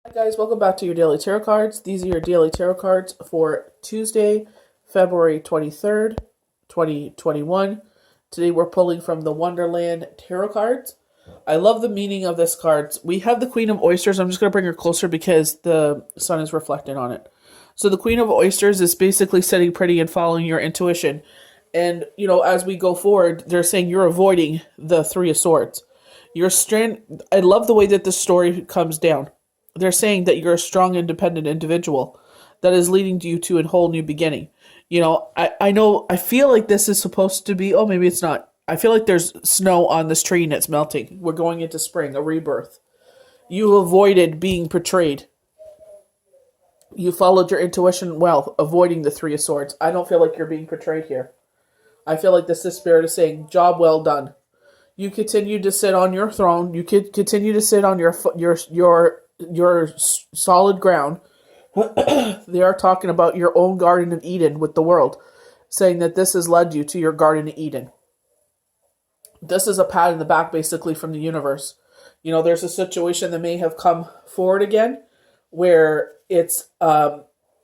Hi guys, welcome back to your daily tarot cards. These are your daily tarot cards for Tuesday, February 23rd, 2021. Today we're pulling from the Wonderland tarot cards. I love the meaning of this card. We have the Queen of Oysters. I'm just going to bring her closer because the sun is reflecting on it. So the Queen of Oysters is basically sitting pretty and following your intuition. And, as we go forward, they're saying you're avoiding the Three of Swords. I love the way that this story comes down. They're saying that you're a strong, independent individual that is leading you to a whole new beginning. I feel like this is supposed to be, maybe it's not. I feel like there's snow on this tree and it's melting. We're going into spring, a rebirth. You avoided being betrayed. You followed your intuition well, avoiding the Three of Swords. I don't feel like you're being betrayed here. I feel like this is spirit is saying, job well done. You continue to sit on your throne. You could continue to sit on your solid ground. They are talking about your own Garden of Eden with the world, saying that this has led you to your Garden of Eden. This is a pat in the back, basically, from the universe. There's a situation that may have come forward again, where it's,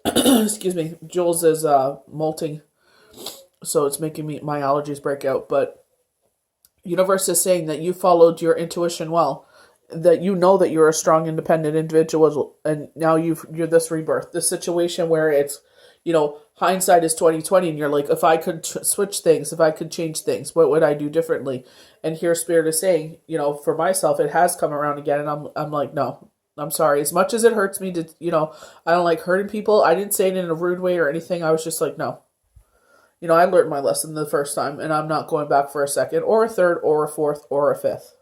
excuse me, Jules is molting, so it's making my allergies break out, but universe is saying that you followed your intuition well, that you know that you're a strong, independent individual, and now you're this rebirth, this situation where it's, hindsight is 2020, and you're like, if I could switch things, if I could change things, what would I do differently? And here Spirit is saying, for myself, it has come around again, and I'm like, no, I'm sorry. As much as it hurts me to, I don't like hurting people. I didn't say it in a rude way or anything. I was just like, no. I learned my lesson the first time, and I'm not going back for a second, or a third, or a fourth, or a fifth.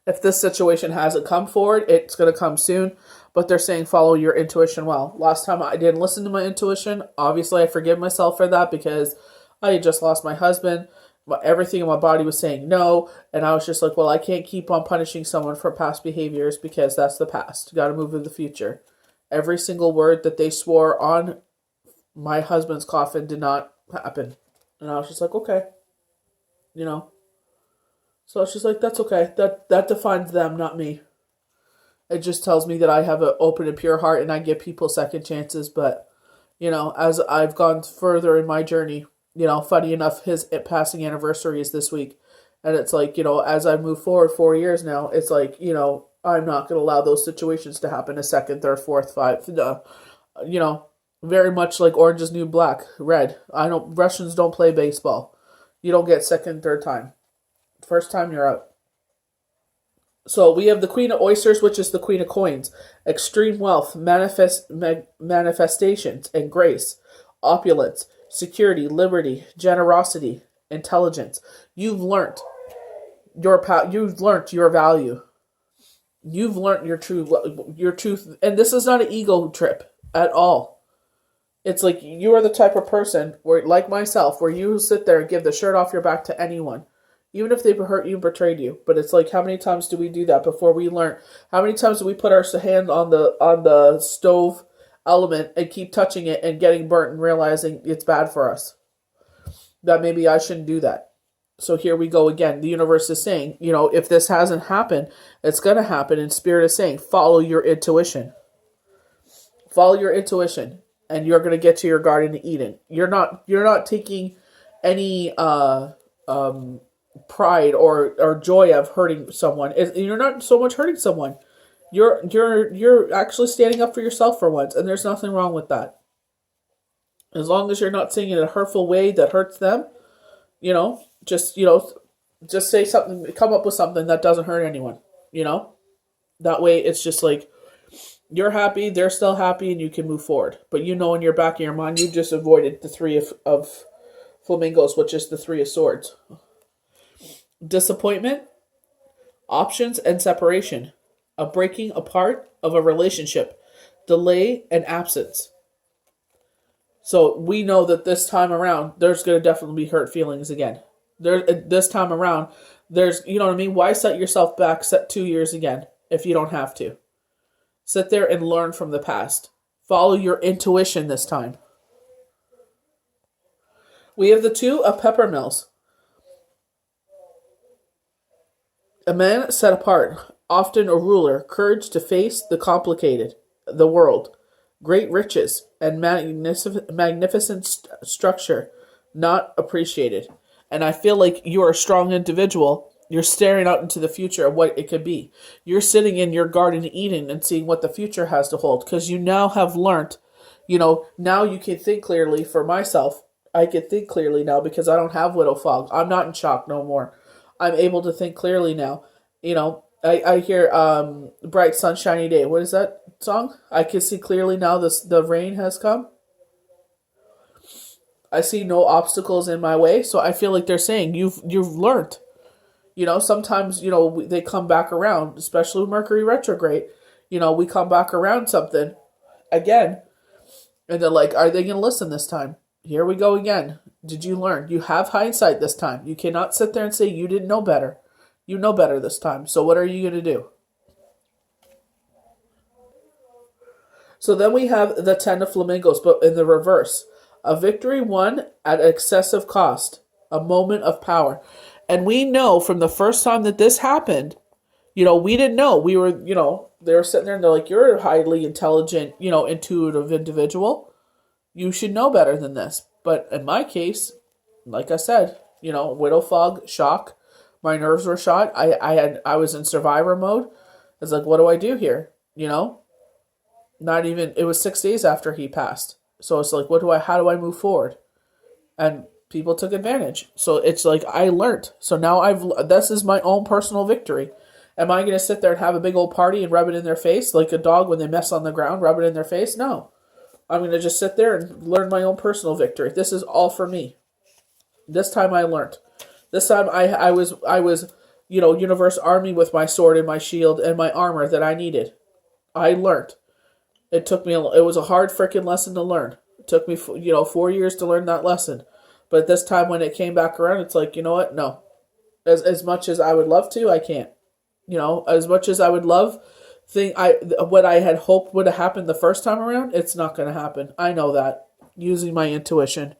If this situation hasn't come forward, it's going to come soon, but they're saying follow your intuition well. Last time I didn't listen to my intuition. Obviously, I forgive myself for that because I had just lost my husband. Everything in my body was saying no, and I was just like, well, I can't keep on punishing someone for past behaviors because that's the past. Got to move to the future. Every single word that they swore on my husband's coffin did not happen. And I was just like, okay. So it's just like, that's okay. That defines them, not me. It just tells me that I have an open and pure heart and I give people second chances. But, as I've gone further in my journey, funny enough, his passing anniversary is this week. And it's like, as I move forward 4 years now, it's like, I'm not going to allow those situations to happen a second, third, fourth, fifth. Very much like Orange is New Black, red. Russians don't play baseball. You don't get second, third time. First time, you're out. So we have the Queen of Oysters, which is the Queen of Coins. Extreme wealth, manifestations, and grace. Opulence, security, liberty, generosity, intelligence. You've learned You've learned your value. You've learned your truth. And this is not an ego trip at all. It's like you are the type of person where, like myself, where you sit there and give the shirt off your back to anyone, even if they hurt you and betrayed you. But it's like, how many times do we do that before we learn? How many times do we put our hand on the stove element and keep touching it and getting burnt and realizing it's bad for us? That maybe I shouldn't do that. So here we go again. The universe is saying, if this hasn't happened, it's going to happen. And Spirit is saying, follow your intuition. Follow your intuition. And you're going to get to your Garden of Eden. You're not taking any pride or joy of hurting someone. You're not so much hurting someone. You're actually standing up for yourself for once, and there's nothing wrong with that. As long as you're not saying it in a hurtful way that hurts them, just say something, come up with something that doesn't hurt anyone. That way it's just like, you're happy, they're still happy, and you can move forward. But in your back of your mind, you just avoided the Three of Flamingos, which is the Three of Swords. Disappointment, options, and separation. A breaking apart of a relationship. Delay and absence. So we know that this time around, there's going to definitely be hurt feelings again. This time around, there's, why set yourself back 2 years again if you don't have to? Sit there and learn from the past. Follow your intuition this time. We have the Two of Peppermills. A man set apart. often a ruler, courage to face the complicated, the world, great riches, and magnificent structure, not appreciated. And I feel like you're a strong individual. You're staring out into the future of what it could be. You're sitting in your Garden of Eden and seeing what the future has to hold because you now have learned, now you can think clearly. For myself, I can think clearly now because I don't have widow fog. I'm not in shock no more. I'm able to think clearly now. I hear Bright Sunshiny Day. What is that song? I can see clearly now the rain has come. I see no obstacles in my way. So I feel like they're saying you've learned. Sometimes, they come back around, especially with Mercury retrograde. We come back around something again. And they're like, are they going to listen this time? Here we go again. Did you learn? You have hindsight this time. You cannot sit there and say you didn't know better. You know better this time. So what are you going to do? So then we have the 10 of Flamingos, but in the reverse. A victory won at excessive cost. A moment of power. And we know from the first time that this happened, we didn't know. We were, they were sitting there and they're like, you're a highly intelligent, intuitive individual. You should know better than this. But in my case, like I said, widow fog, shock. My nerves were shot. I was in survivor mode. It's like, what do I do here? Not even, it was 6 days after he passed. So it's like, how do I move forward? And people took advantage. So it's like, I learned. So now this is my own personal victory. Am I going to sit there and have a big old party and rub it in their face? Like a dog when they mess on the ground, rub it in their face? No. I'm going to just sit there and learn my own personal victory. This is all for me. This time I learned. This time I was, universe armed me with my sword and my shield and my armor that I needed. I learned. It was a hard freaking lesson to learn. It took me, 4 years to learn that lesson. But this time when it came back around, it's like, you know what? No. As much as I would love to, I can't. As much as I would love, what I had hoped would have happened the first time around, it's not going to happen. I know that. Using my intuition.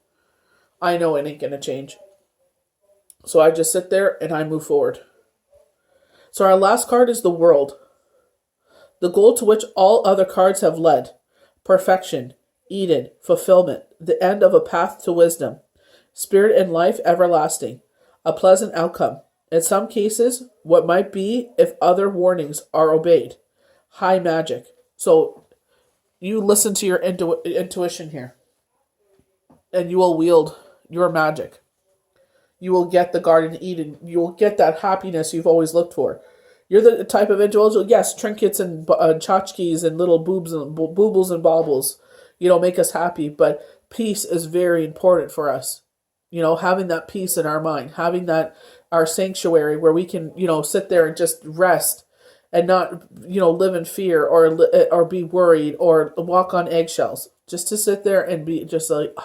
I know it ain't going to change. So I just sit there and I move forward. So our last card is the World. The goal to which all other cards have led. Perfection, Eden, fulfillment, the end of a path to wisdom. Spirit and life everlasting. A pleasant outcome. In some cases, what might be if other warnings are obeyed. High magic. So you listen to your intuition here. And you will wield your magic. You will get the Garden of Eden. You will get that happiness you've always looked for. You're the type of individual, yes, trinkets and tchotchkes and little boobs and boobles and baubles, make us happy. But peace is very important for us. Having that peace in our mind, having that our sanctuary where we can, sit there and just rest and not, live in fear or be worried or walk on eggshells. Just to sit there and be just like,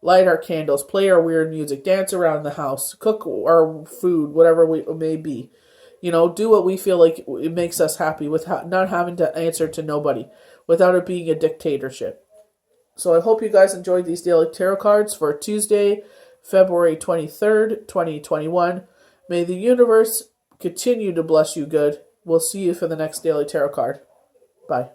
light our candles, play our weird music, dance around the house, cook our food, whatever it may be. Do what we feel like it makes us happy without not having to answer to nobody, without it being a dictatorship. So I hope you guys enjoyed these daily tarot cards for Tuesday, February 23rd, 2021. May the universe continue to bless you good. We'll see you for the next daily tarot card. Bye.